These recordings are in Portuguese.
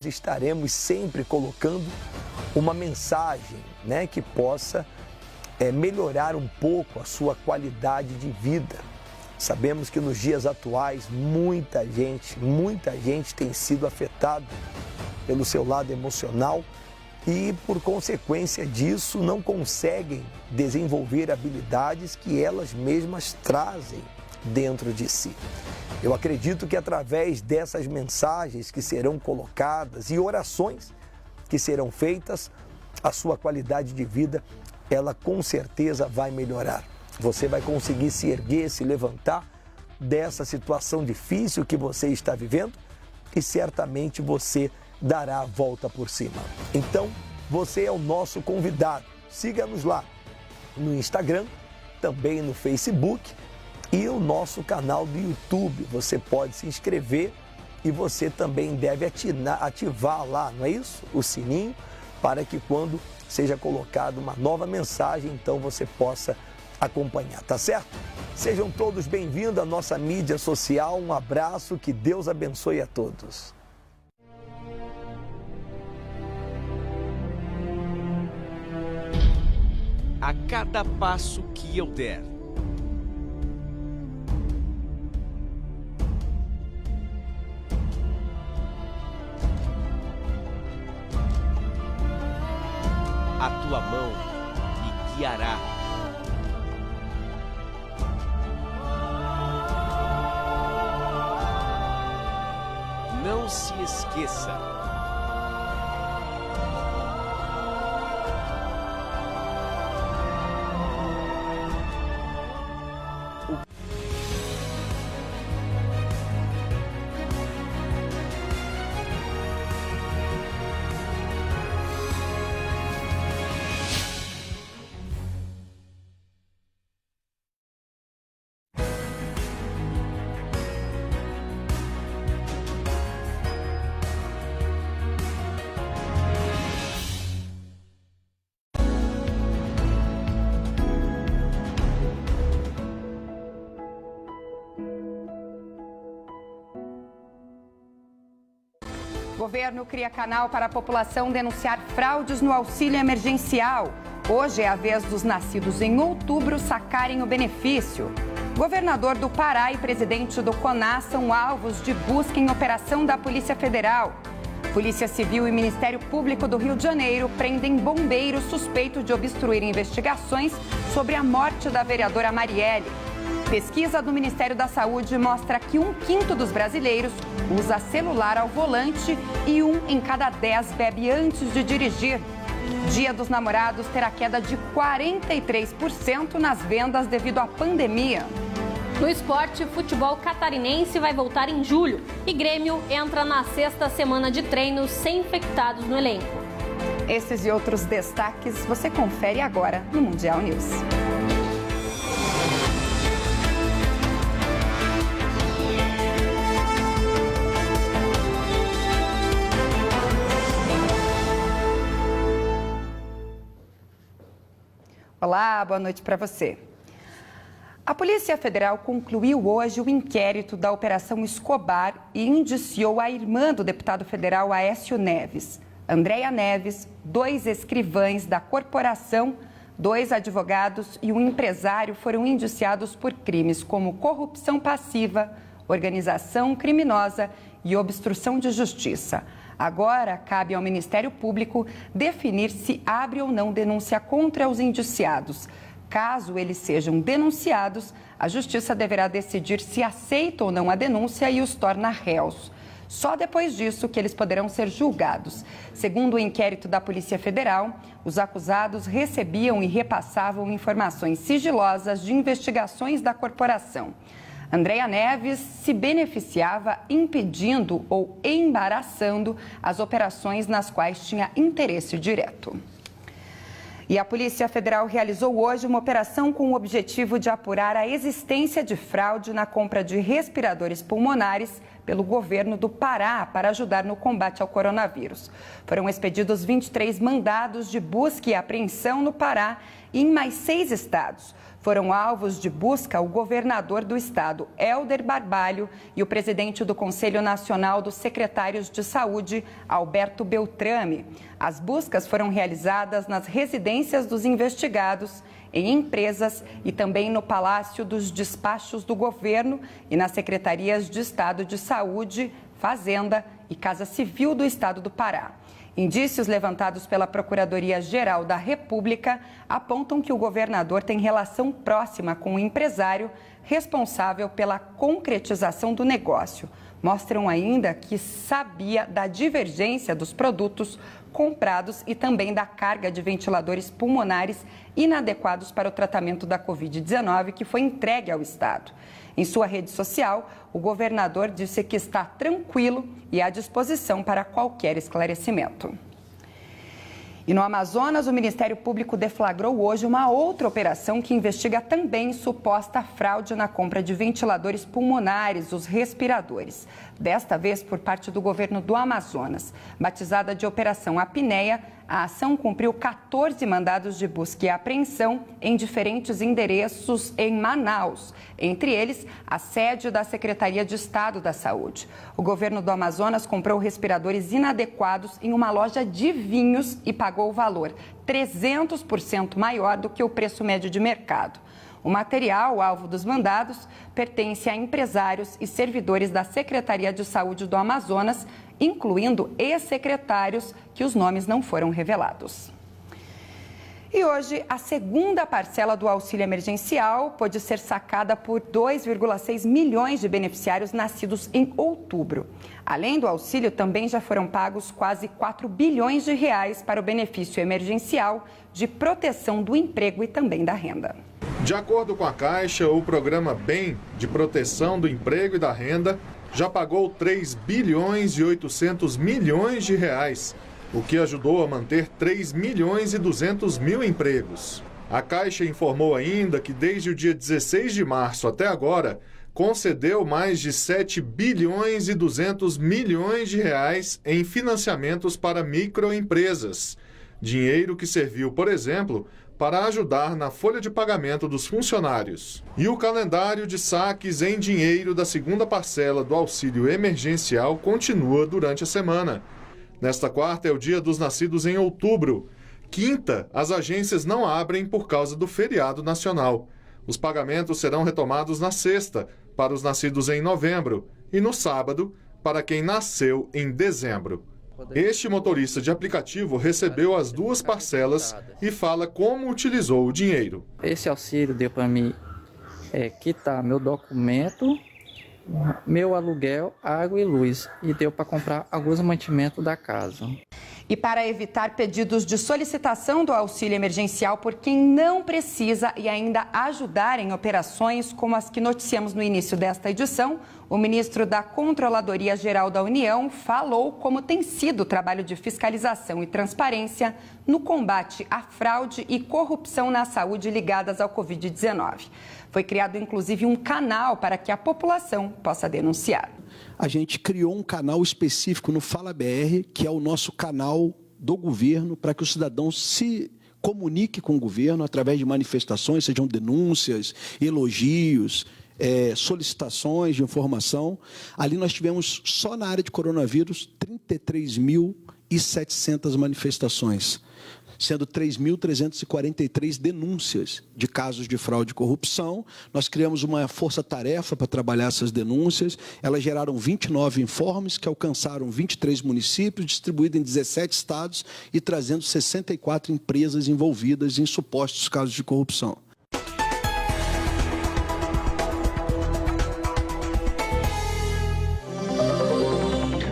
estaremos sempre colocando uma mensagem, né, que possa melhorar um pouco a sua qualidade de vida. Sabemos que nos dias atuais muita gente tem sido afetada pelo seu lado emocional e, por consequência disso, não conseguem desenvolver habilidades que elas mesmas trazem dentro de si. Eu acredito que através dessas mensagens que serão colocadas e orações que serão feitas, a sua qualidade de vida, ela com certeza vai melhorar. Você vai conseguir se erguer, se levantar dessa situação difícil que você está vivendo e certamente você dará a volta por cima. Então, você é o nosso convidado. Siga-nos lá no Instagram, também no Facebook e o nosso canal do YouTube. Você pode se inscrever e você também deve ativar lá, não é isso? O sininho, para que quando seja colocada uma nova mensagem, então você possa acompanhar, tá certo? Sejam todos bem-vindos à nossa mídia social. Um abraço, que Deus abençoe a todos. A cada passo que eu der, a tua mão me guiará. Não se esqueça. Governo cria canal para a população denunciar fraudes no auxílio emergencial. Hoje é a vez dos nascidos em outubro sacarem o benefício. Governador do Pará e presidente do CONAS são alvos de busca em operação da Polícia Federal. Polícia Civil e Ministério Público do Rio de Janeiro prendem bombeiros suspeitos de obstruir investigações sobre a morte da vereadora Marielle. Pesquisa do Ministério da Saúde mostra que 1/5 dos brasileiros usa celular ao volante e 1 em cada 10 bebe antes de dirigir. Dia dos Namorados terá queda de 43% nas vendas devido à pandemia. No esporte, futebol catarinense vai voltar em julho e Grêmio entra na 6ª semana de treinos sem infectados no elenco. Esses e outros destaques você confere agora no Mundial News. Olá, boa noite para você. A Polícia Federal concluiu hoje o inquérito da Operação Escobar e indiciou a irmã do deputado federal Aécio Neves, Andréia Neves, 2 escrivães da corporação, 2 advogados e um empresário foram indiciados por crimes como corrupção passiva, organização criminosa e obstrução de justiça. Agora, cabe ao Ministério Público definir se abre ou não denúncia contra os indiciados. Caso eles sejam denunciados, a Justiça deverá decidir se aceita ou não a denúncia e os torna réus. Só depois disso que eles poderão ser julgados. Segundo o inquérito da Polícia Federal, os acusados recebiam e repassavam informações sigilosas de investigações da corporação. Andréia Neves se beneficiava impedindo ou embaraçando as operações nas quais tinha interesse direto. E a Polícia Federal realizou hoje uma operação com o objetivo de apurar a existência de fraude na compra de respiradores pulmonares pelo governo do Pará para ajudar no combate ao coronavírus. Foram expedidos 23 mandados de busca e apreensão no Pará e em mais 6 estados. Foram alvos de busca o governador do estado, Helder Barbalho, e o presidente do Conselho Nacional dos Secretários de Saúde, Alberto Beltrame. As buscas foram realizadas nas residências dos investigados, em empresas e também no Palácio dos Despachos do Governo e nas secretarias de Estado de Saúde, Fazenda e Casa Civil do Estado do Pará. Indícios levantados pela Procuradoria-Geral da República apontam que o governador tem relação próxima com o empresário responsável pela concretização do negócio. Mostram ainda que sabia da divergência dos produtos comprados e também da carga de ventiladores pulmonares inadequados para o tratamento da Covid-19 que foi entregue ao Estado. Em sua rede social, o governador disse que está tranquilo e à disposição para qualquer esclarecimento. E no Amazonas, o Ministério Público deflagrou hoje uma outra operação que investiga também suposta fraude na compra de ventiladores pulmonares, os respiradores. Desta vez por parte do governo do Amazonas. Batizada de Operação Apneia, a ação cumpriu 14 mandados de busca e apreensão em diferentes endereços em Manaus, entre eles a sede da Secretaria de Estado da Saúde. O governo do Amazonas comprou respiradores inadequados em uma loja de vinhos e pagou o valor 300% maior do que o preço médio de mercado. O material, alvo dos mandados, pertence a empresários e servidores da Secretaria de Saúde do Amazonas, incluindo ex-secretários que os nomes não foram revelados. E hoje, a segunda parcela do auxílio emergencial pôde ser sacada por 2,6 milhões de beneficiários nascidos em outubro. Além do auxílio, também já foram pagos quase 4 bilhões de reais para o benefício emergencial de proteção do emprego e também da renda. De acordo com a Caixa, o programa BEM de proteção do emprego e da renda já pagou 3 bilhões e 800 milhões de reais, o que ajudou a manter 3 milhões e 200 mil empregos. A Caixa informou ainda que desde o dia 16 de março até agora, concedeu mais de 7 bilhões e 200 milhões de reais em financiamentos para microempresas. Dinheiro que serviu, por exemplo, para ajudar na folha de pagamento dos funcionários. E o calendário de saques em dinheiro da segunda parcela do auxílio emergencial continua durante a semana. Nesta quarta é o dia dos nascidos em outubro. Quinta, as agências não abrem por causa do feriado nacional. Os pagamentos serão retomados na sexta, para os nascidos em novembro, e no sábado, para quem nasceu em dezembro. Este motorista de aplicativo recebeu as 2 parcelas e fala como utilizou o dinheiro. Esse auxílio deu para mim quitar meu documento, meu aluguel, água e luz, e deu para comprar alguns mantimentos da casa. E para evitar pedidos de solicitação do auxílio emergencial por quem não precisa e ainda ajudar em operações como as que noticiamos no início desta edição, o ministro da Controladoria Geral da União falou como tem sido o trabalho de fiscalização e transparência no combate à fraude e corrupção na saúde ligadas ao Covid-19. Foi criado, inclusive, um canal para que a população possa denunciar. A gente criou um canal específico no Fala BR, que é o nosso canal do governo, para que o cidadão se comunique com o governo através de manifestações, sejam denúncias, elogios, solicitações de informação. Ali nós tivemos, só na área de coronavírus, 33.700 manifestações, sendo 3.343 denúncias de casos de fraude e corrupção. Nós criamos uma força-tarefa para trabalhar essas denúncias. Elas geraram 29 informes que alcançaram 23 municípios, distribuídos em 17 estados e trazendo 64 empresas envolvidas em supostos casos de corrupção.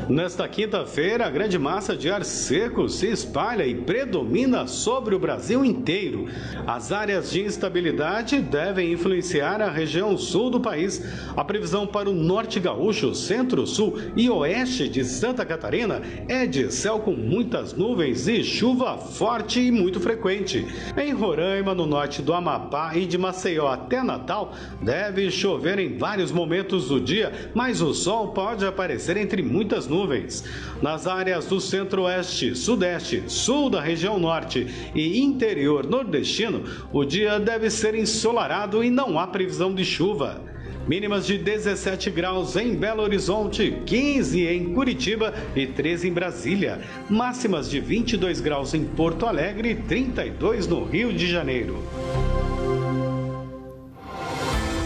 Nesta quinta-feira, a grande massa de ar seco se espalha e predomina sobre o Brasil inteiro. As áreas de instabilidade devem influenciar a região sul do país. A previsão para o norte gaúcho, centro-sul e oeste de Santa Catarina é de céu com muitas nuvens e chuva forte e muito frequente. Em Roraima, no norte do Amapá e de Maceió até Natal, deve chover em vários momentos do dia, mas o sol pode aparecer entre muitas nuvens. Nas áreas do centro-oeste, sudeste, sul da região norte e interior nordestino, o dia deve ser ensolarado e não há previsão de chuva. Mínimas de 17 graus em Belo Horizonte, 15 em Curitiba e 13 em Brasília. Máximas de 22 graus em Porto Alegre e 32 no Rio de Janeiro.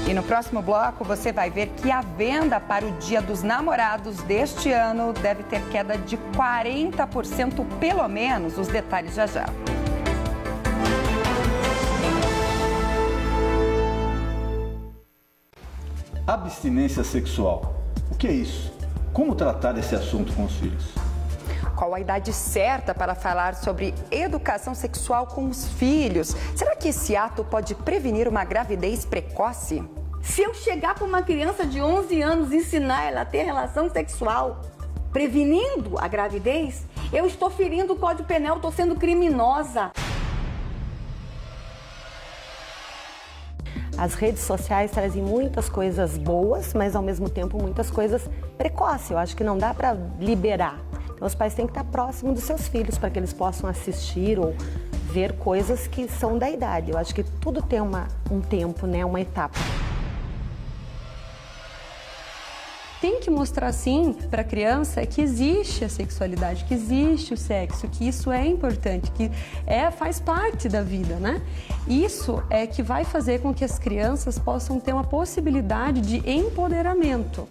E no próximo bloco você vai ver que a venda para o Dia dos Namorados deste ano deve ter queda de 40% pelo menos. Os detalhes já já. Abstinência sexual. O que é isso? Como tratar esse assunto com os filhos? Qual a idade certa para falar sobre educação sexual com os filhos? Será que esse ato pode prevenir uma gravidez precoce? Se eu chegar para uma criança de 11 anos e ensinar ela a ter relação sexual, prevenindo a gravidez, eu estou ferindo o Código Penal, estou sendo criminosa. As redes sociais trazem muitas coisas boas, mas ao mesmo tempo muitas coisas precoces. Eu acho que não dá para liberar. Então os pais têm que estar próximos dos seus filhos para que eles possam assistir ou ver coisas que são da idade. Eu acho que tudo tem um tempo, né? Uma etapa. Tem que mostrar, sim, para a criança que existe a sexualidade, que existe o sexo, que isso é importante, que faz parte da vida, né? Isso é que vai fazer com que as crianças possam ter uma possibilidade de empoderamento.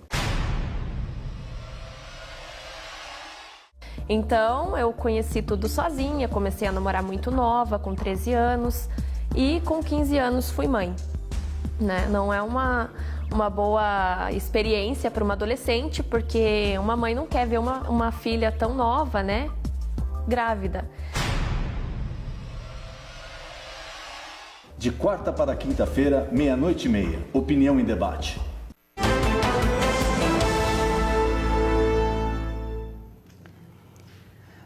Então, eu conheci tudo sozinha, comecei a namorar muito nova, com 13 anos, e com 15 anos fui mãe, né? Não é uma boa experiência para uma adolescente, porque uma mãe não quer ver uma filha tão nova, né, grávida. De quarta para quinta-feira, 12:30. Opinião em debate.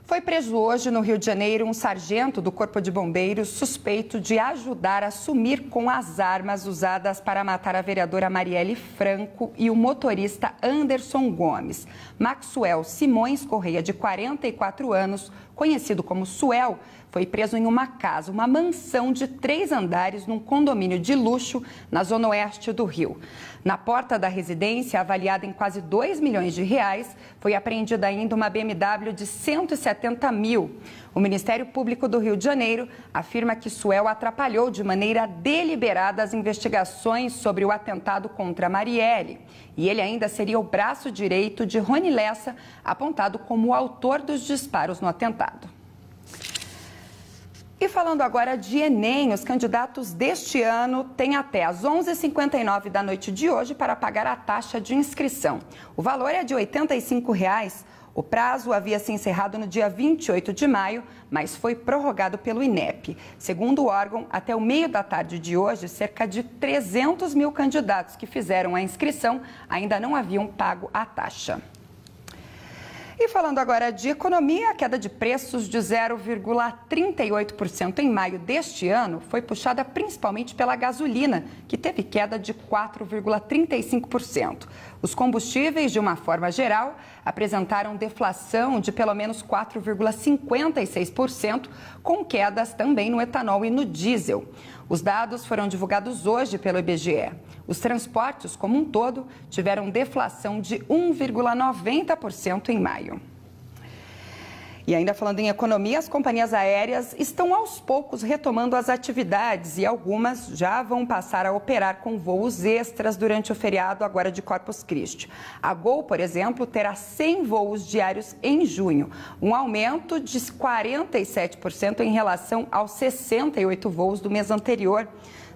Foi preso hoje no Rio de Janeiro um sargento do Corpo de Bombeiros suspeito de ajudar a sumir com as armas usadas para matar a vereadora Marielle Franco e o motorista Anderson Gomes. Maxwell Simões Correia, de 44 anos, conhecido como Suel, foi preso em uma casa, uma mansão de 3 andares num condomínio de luxo na zona oeste do Rio. Na porta da residência, avaliada em quase R$2 milhões, foi apreendida ainda uma BMW de 170 mil. O Ministério Público do Rio de Janeiro afirma que Suel atrapalhou de maneira deliberada as investigações sobre o atentado contra Marielle. E ele ainda seria o braço direito de Rony Lessa, apontado como o autor dos disparos no atentado. E falando agora de Enem, os candidatos deste ano têm até às 11h59 da noite de hoje para pagar a taxa de inscrição. O valor é de R$ 85. O prazo havia se encerrado no dia 28 de maio, mas foi prorrogado pelo INEP. Segundo o órgão, até o meio da tarde de hoje, cerca de 300 mil candidatos que fizeram a inscrição ainda não haviam pago a taxa. E falando agora de economia, a queda de preços de 0,38% em maio deste ano foi puxada principalmente pela gasolina, que teve queda de 4,35%. Os combustíveis, de uma forma geral, apresentaram deflação de pelo menos 4,56%, com quedas também no etanol e no diesel. Os dados foram divulgados hoje pelo IBGE. Os transportes, como um todo, tiveram deflação de 1,90% em maio. E ainda falando em economia, as companhias aéreas estão aos poucos retomando as atividades e algumas já vão passar a operar com voos extras durante o feriado agora de Corpus Christi. A Gol, por exemplo, terá 100 voos diários em junho, um aumento de 47% em relação aos 68 voos do mês anterior.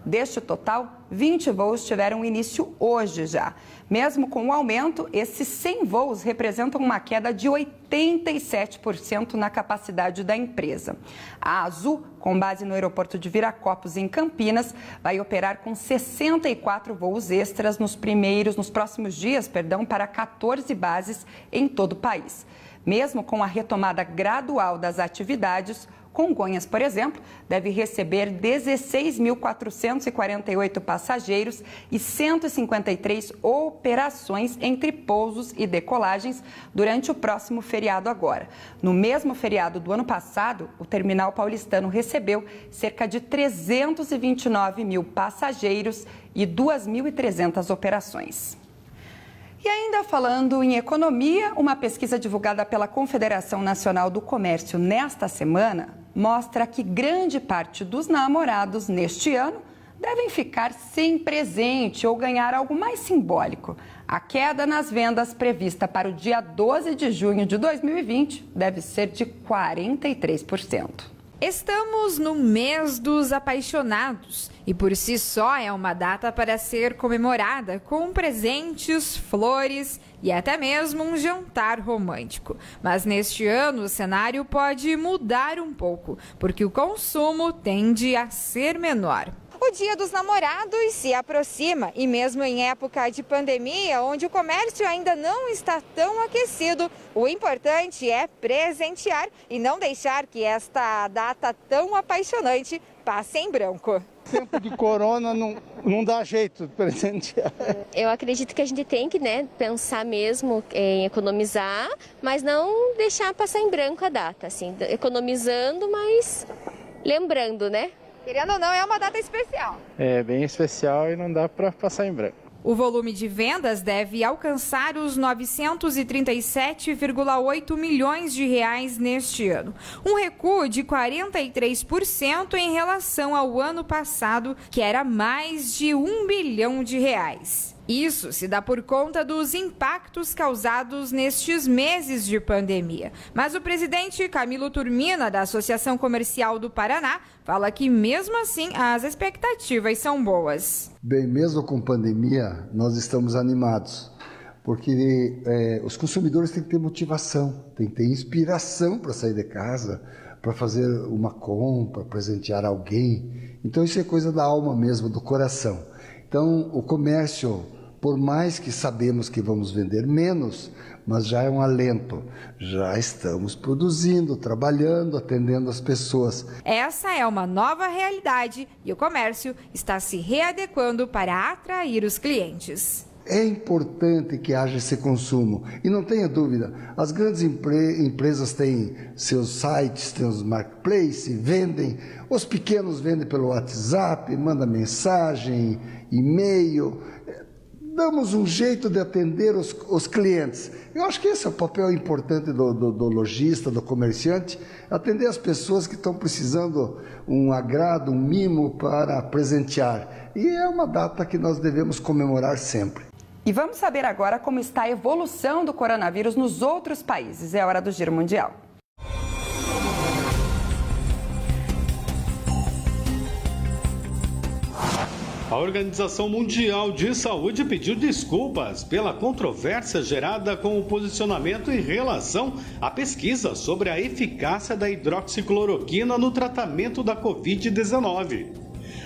Deste total, 20 voos tiveram início hoje já. Mesmo com o aumento, esses 100 voos representam uma queda de 87% na capacidade da empresa. A Azul, com base no aeroporto de Viracopos, em Campinas, vai operar com 64 voos extras nos próximos dias, para 14 bases em todo o país. Mesmo com a retomada gradual das atividades, Congonhas, por exemplo, deve receber 16.448 passageiros e 153 operações entre pousos e decolagens durante o próximo feriado agora. No mesmo feriado do ano passado, o terminal paulistano recebeu cerca de 329 mil passageiros e 2.300 operações. E ainda falando em economia, uma pesquisa divulgada pela Confederação Nacional do Comércio nesta semana mostra que grande parte dos namorados neste ano devem ficar sem presente ou ganhar algo mais simbólico. A queda nas vendas prevista para o dia 12 de junho de 2020 deve ser de 43%. Estamos no mês dos apaixonados e por si só é uma data para ser comemorada com presentes, flores e até mesmo um jantar romântico. Mas neste ano o cenário pode mudar um pouco, porque o consumo tende a ser menor. O Dia dos Namorados se aproxima e mesmo em época de pandemia, onde o comércio ainda não está tão aquecido, o importante é presentear e não deixar que esta data tão apaixonante passe em branco. Tempo de corona não dá jeito de presentear. Eu acredito que a gente tem que, pensar mesmo em economizar, mas não deixar passar em branco a data, assim, economizando, mas lembrando, Querendo ou não, é uma data especial. É bem especial e não dá para passar em branco. O volume de vendas deve alcançar os 937,8 milhões de reais neste ano. Um recuo de 43% em relação ao ano passado, que era mais de 1 bilhão de reais. Isso se dá por conta dos impactos causados nestes meses de pandemia. Mas o presidente Camilo Turmina, da Associação Comercial do Paraná, fala que mesmo assim as expectativas são boas. Bem, mesmo com pandemia, nós estamos animados, porque os consumidores têm que ter motivação, têm que ter inspiração para sair de casa, para fazer uma compra, presentear alguém. Então isso é coisa da alma mesmo, do coração. Então o comércio, por mais que sabemos que vamos vender menos, mas já é um alento. Já estamos produzindo, trabalhando, atendendo as pessoas. Essa é uma nova realidade e o comércio está se readequando para atrair os clientes. É importante que haja esse consumo. E não tenha dúvida, as grandes empresas têm seus sites, têm os marketplaces, vendem. Os pequenos vendem pelo WhatsApp, mandam mensagem, e-mail. Damos um jeito de atender os clientes. Eu acho que esse é o papel importante do lojista, do comerciante, atender as pessoas que estão precisando um agrado, um mimo para presentear. E é uma data que nós devemos comemorar sempre. E vamos saber agora como está a evolução do coronavírus nos outros países. É a hora do Giro Mundial. A Organização Mundial de Saúde pediu desculpas pela controvérsia gerada com o posicionamento em relação à pesquisa sobre a eficácia da hidroxicloroquina no tratamento da Covid-19.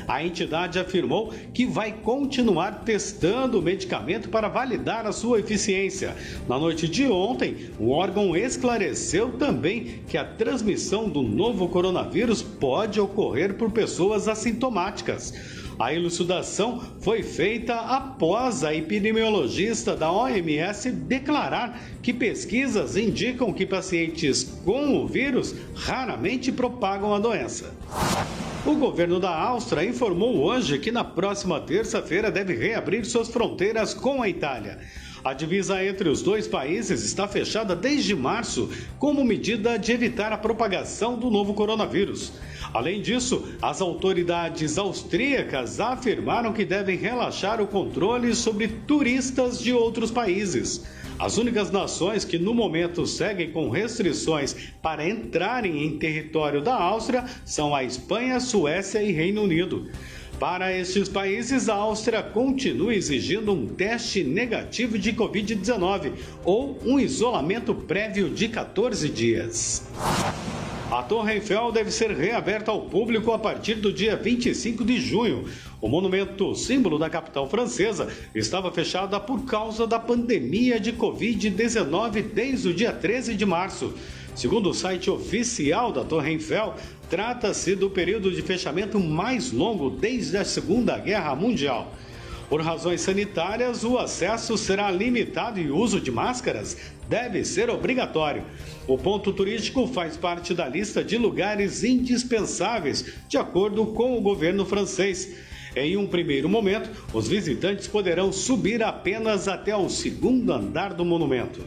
A entidade afirmou que vai continuar testando o medicamento para validar a sua eficiência. Na noite de ontem, o órgão esclareceu também que a transmissão do novo coronavírus pode ocorrer por pessoas assintomáticas. A elucidação foi feita após a epidemiologista da OMS declarar que pesquisas indicam que pacientes com o vírus raramente propagam a doença. O governo da Áustria informou hoje que na próxima terça-feira deve reabrir suas fronteiras com a Itália. A divisa entre os dois países está fechada desde março como medida de evitar a propagação do novo coronavírus. Além disso, as autoridades austríacas afirmaram que devem relaxar o controle sobre turistas de outros países. As únicas nações que no momento seguem com restrições para entrarem em território da Áustria são a Espanha, Suécia e Reino Unido. Para estes países, a Áustria continua exigindo um teste negativo de Covid-19 ou um isolamento prévio de 14 dias. A Torre Eiffel deve ser reaberta ao público a partir do dia 25 de junho. O monumento, símbolo da capital francesa, estava fechada por causa da pandemia de Covid-19 desde o dia 13 de março. Segundo o site oficial da Torre Eiffel, trata-se do período de fechamento mais longo desde a Segunda Guerra Mundial. Por razões sanitárias, o acesso será limitado e o uso de máscaras deve ser obrigatório. O ponto turístico faz parte da lista de lugares indispensáveis, de acordo com o governo francês. Em um primeiro momento, os visitantes poderão subir apenas até o segundo andar do monumento.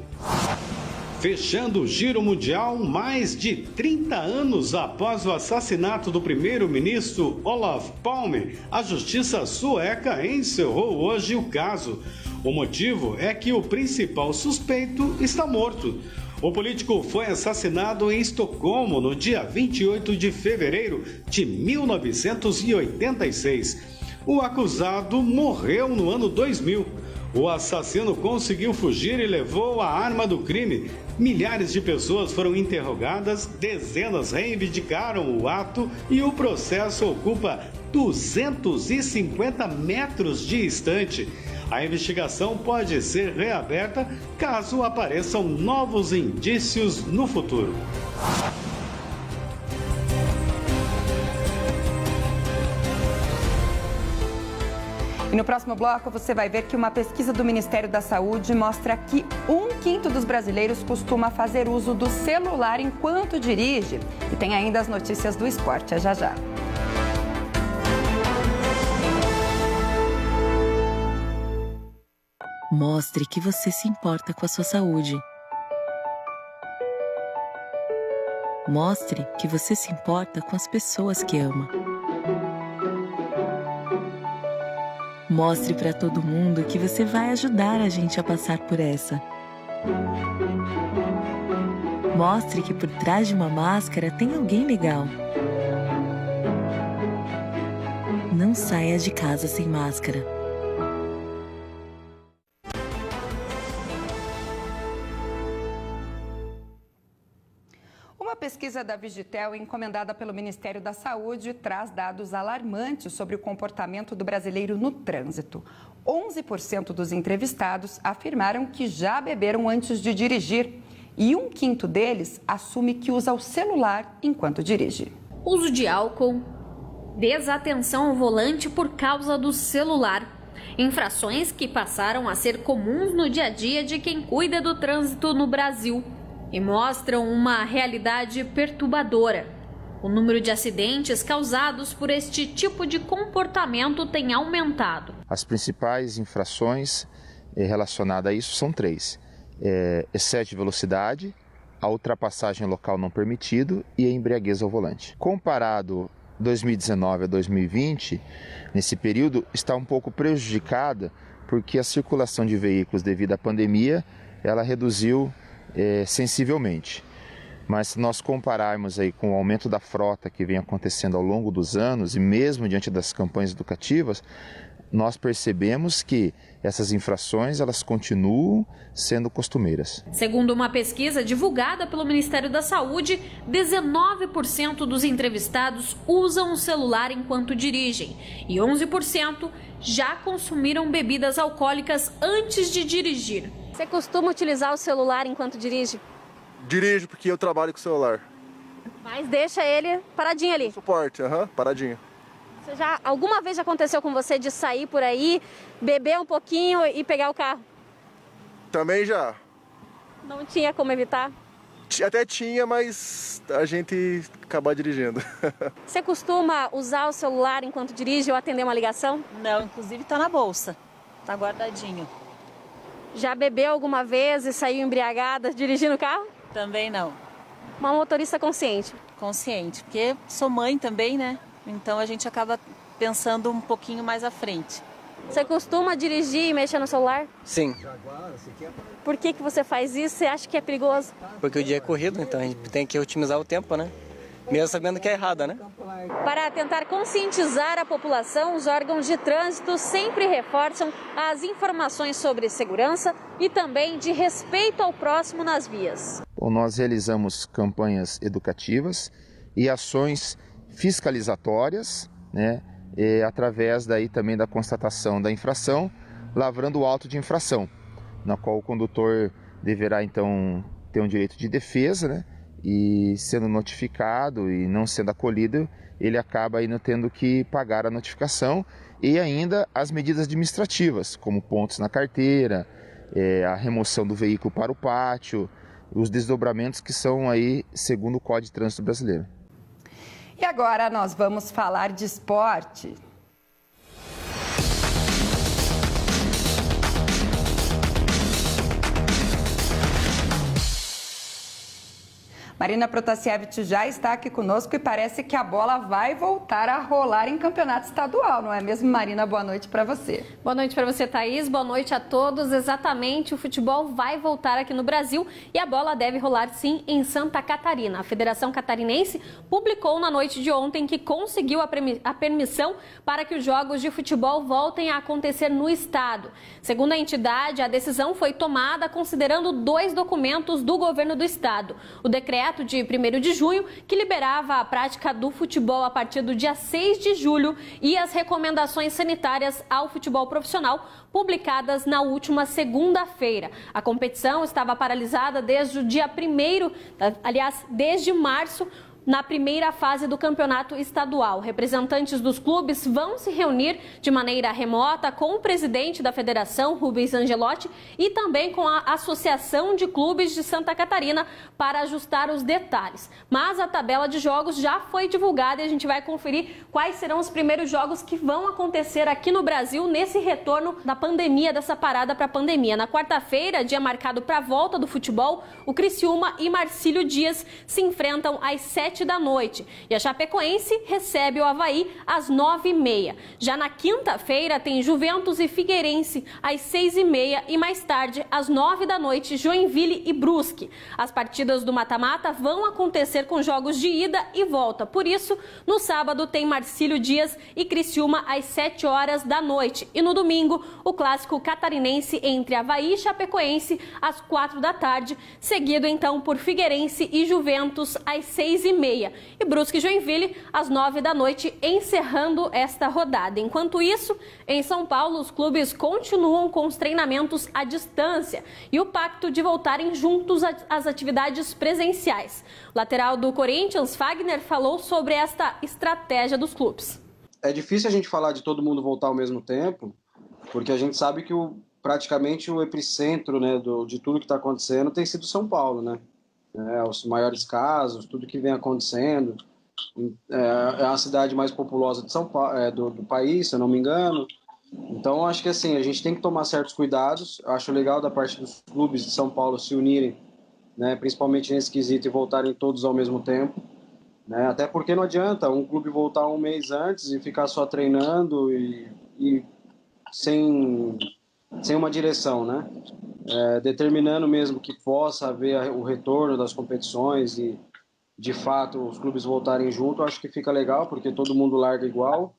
Fechando o giro mundial, mais de 30 anos após o assassinato do primeiro-ministro Olof Palme, a justiça sueca encerrou hoje o caso. O motivo é que o principal suspeito está morto. O político foi assassinado em Estocolmo no dia 28 de fevereiro de 1986. O acusado morreu no ano 2000. O assassino conseguiu fugir e levou a arma do crime. Milhares de pessoas foram interrogadas, dezenas reivindicaram o ato e o processo ocupa 250 metros de estante. A investigação pode ser reaberta caso apareçam novos indícios no futuro. E no próximo bloco você vai ver que uma pesquisa do Ministério da Saúde mostra que 1/5 dos brasileiros costuma fazer uso do celular enquanto dirige. E tem ainda as notícias do esporte. É já já. Mostre que você se importa com a sua saúde. Mostre que você se importa com as pessoas que ama. Mostre para todo mundo que você vai ajudar a gente a passar por essa. Mostre que por trás de uma máscara tem alguém legal. Não saia de casa sem máscara. Uma pesquisa da Vigitel, encomendada pelo Ministério da Saúde, traz dados alarmantes sobre o comportamento do brasileiro no trânsito. 11% dos entrevistados afirmaram que já beberam antes de dirigir e 1/5 deles assume que usa o celular enquanto dirige. Uso de álcool, desatenção ao volante por causa do celular. Infrações que passaram a ser comuns no dia a dia de quem cuida do trânsito no Brasil. E mostram uma realidade perturbadora. O número de acidentes causados por este tipo de comportamento tem aumentado. As principais infrações relacionadas a isso são 3. Excesso de velocidade, a ultrapassagem local não permitido e a embriaguez ao volante. Comparado 2019 a 2020, nesse período está um pouco prejudicada porque a circulação de veículos devido à pandemia, ela reduziu sensivelmente. Mas se nós compararmos aí com o aumento da frota que vem acontecendo ao longo dos anos e mesmo diante das campanhas educativas, nós percebemos que essas infrações elas continuam sendo costumeiras. Segundo uma pesquisa divulgada pelo Ministério da Saúde, 19% dos entrevistados usam o celular enquanto dirigem e 11% já consumiram bebidas alcoólicas antes de dirigir. Você costuma utilizar o celular enquanto dirige? Dirijo porque eu trabalho com o celular. Mas deixa ele paradinho ali? Suporte, paradinho. Alguma vez já aconteceu com você de sair por aí, beber um pouquinho e pegar o carro? Também já. Não tinha como evitar? Até tinha, mas a gente acaba dirigindo. Você costuma usar o celular enquanto dirige ou atender uma ligação? Não, inclusive está na bolsa, está guardadinho. Já bebeu alguma vez e saiu embriagada dirigindo o carro? Também não. Uma motorista consciente? Consciente, porque sou mãe também, né? Então a gente acaba pensando um pouquinho mais à frente. Você costuma dirigir e mexer no celular? Sim. Por que você faz isso? Você acha que é perigoso? Porque o dia é corrido, então a gente tem que otimizar o tempo, né? mesmo sabendo que é errada, né? Para tentar conscientizar a população, os órgãos de trânsito sempre reforçam as informações sobre segurança e também de respeito ao próximo nas vias. Bom, nós realizamos campanhas educativas e ações fiscalizatórias, né, através daí também da constatação da infração, lavrando o auto de infração, na qual o condutor deverá então ter um direito de defesa, né, e sendo notificado e não sendo acolhido, ele acaba ainda tendo que pagar a notificação e ainda as medidas administrativas, como pontos na carteira, a remoção do veículo para o pátio, os desdobramentos que são aí segundo o Código de Trânsito Brasileiro. E agora nós vamos falar de esporte. Marina Protasiewicz já está aqui conosco e parece que a bola vai voltar a rolar em campeonato estadual, não é mesmo, Marina? Boa noite para você. Boa noite para você, Thaís. Boa noite a todos. Exatamente, o futebol vai voltar aqui no Brasil e a bola deve rolar sim em Santa Catarina. A Federação Catarinense publicou na noite de ontem que conseguiu a permissão para que os jogos de futebol voltem a acontecer no estado. Segundo a entidade, a decisão foi tomada considerando 2 documentos do governo do estado. O decreto de 1º de junho, que liberava a prática do futebol a partir do dia 6 de julho e as recomendações sanitárias ao futebol profissional, publicadas na última segunda-feira. A competição estava paralisada desde o dia 1º, desde março, na primeira fase do campeonato estadual. Representantes dos clubes vão se reunir de maneira remota com o presidente da federação, Rubens Angelotti, e também com a Associação de Clubes de Santa Catarina para ajustar os detalhes. Mas a tabela de jogos já foi divulgada e a gente vai conferir quais serão os primeiros jogos que vão acontecer aqui no Brasil nesse retorno da pandemia, dessa parada para a pandemia. Na quarta-feira, dia marcado para a volta do futebol, o Criciúma e Marcílio Dias se enfrentam às 7 da noite. E a Chapecoense recebe o Avaí às 9h30. Já na quinta-feira tem Juventus e Figueirense às 6h30 e mais tarde, às 9 da noite, Joinville e Brusque. As partidas do mata-mata vão acontecer com jogos de ida e volta. Por isso, no sábado tem Marcílio Dias e Criciúma às 7 horas da noite. E no domingo, o clássico catarinense entre Avaí e Chapecoense às 4 da tarde, seguido então por Figueirense e Juventus às 6h30. E Brusque e Joinville às 9 da noite, encerrando esta rodada. Enquanto isso, em São Paulo, os clubes continuam com os treinamentos à distância e o pacto de voltarem juntos às atividades presenciais. O lateral do Corinthians, Fagner, falou sobre esta estratégia dos clubes. É difícil a gente falar de todo mundo voltar ao mesmo tempo, porque a gente sabe que praticamente o epicentro, né, de tudo que está acontecendo tem sido São Paulo, né? Os maiores casos, tudo que vem acontecendo. É a cidade mais populosa de São Paulo, do país, se eu não me engano. Então, acho que assim, a gente tem que tomar certos cuidados. Eu acho legal da parte dos clubes de São Paulo se unirem, né, principalmente nesse quesito, e voltarem todos ao mesmo tempo. Né? Até porque não adianta um clube voltar um mês antes e ficar só treinando e sem uma direção, né? Determinando mesmo que possa haver o retorno das competições e, de fato, os clubes voltarem junto, acho que fica legal, porque todo mundo larga igual,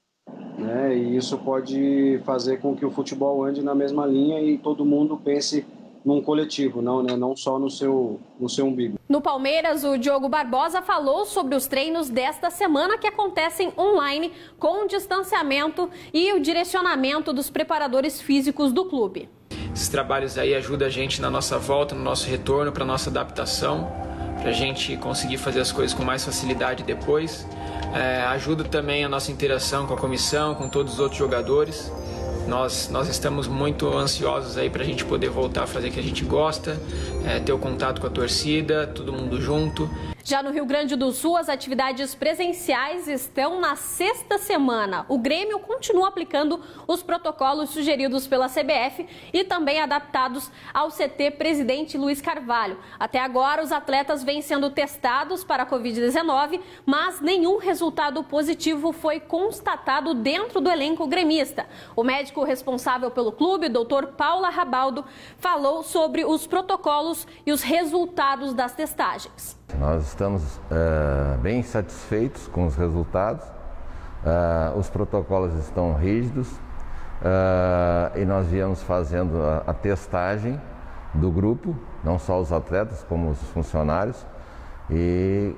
né? E isso pode fazer com que o futebol ande na mesma linha e todo mundo pense num coletivo, não só no seu umbigo. No Palmeiras, o Diogo Barbosa falou sobre os treinos desta semana que acontecem online com o distanciamento e o direcionamento dos preparadores físicos do clube. Esses trabalhos aí ajudam a gente na nossa volta, no nosso retorno, para a nossa adaptação, para a gente conseguir fazer as coisas com mais facilidade depois. Ajuda também a nossa interação com a comissão, com todos os outros jogadores. Nós estamos muito ansiosos aí para a gente poder voltar a fazer o que a gente gosta, ter o contato com a torcida, todo mundo junto. Já no Rio Grande do Sul, as atividades presenciais estão na 6ª semana. O Grêmio continua aplicando os protocolos sugeridos pela CBF e também adaptados ao CT Presidente Luiz Carvalho. Até agora, os atletas vêm sendo testados para a Covid-19, mas nenhum resultado positivo foi constatado dentro do elenco gremista. O médico responsável pelo clube, Dr. Paula Rabaldo, falou sobre os protocolos e os resultados das testagens. Nós estamos bem satisfeitos com os resultados, os protocolos estão rígidos e nós viemos fazendo a testagem do grupo, não só os atletas como os funcionários, e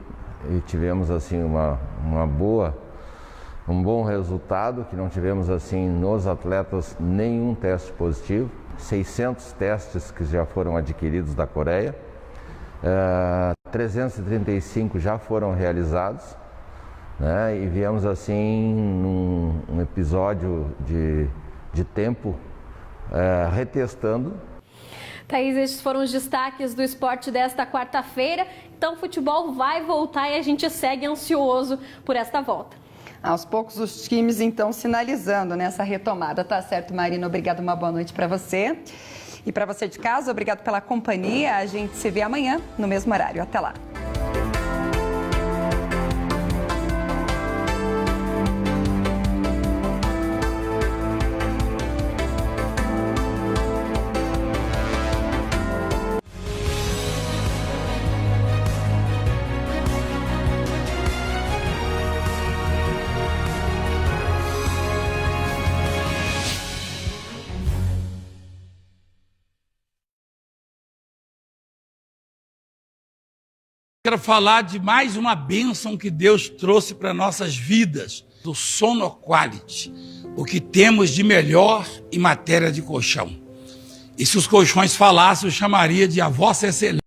tivemos assim um bom resultado, que não tivemos assim nos atletas nenhum teste positivo, 600 testes que já foram adquiridos da Coreia, 335 já foram realizados, né? E viemos assim num episódio de tempo retestando. Thaís, estes foram os destaques do esporte desta quarta-feira. Então o futebol vai voltar e a gente segue ansioso por esta volta. Aos poucos os times então sinalizando nessa retomada. Tá certo, Marina? Obrigada, uma boa noite para você. E para você de casa, obrigado pela companhia. A gente se vê amanhã no mesmo horário. Até lá. Quero falar de mais uma bênção que Deus trouxe para nossas vidas, do Sono Quality, o que temos de melhor em matéria de colchão. E se os colchões falassem, eu chamaria de a Vossa Excelência.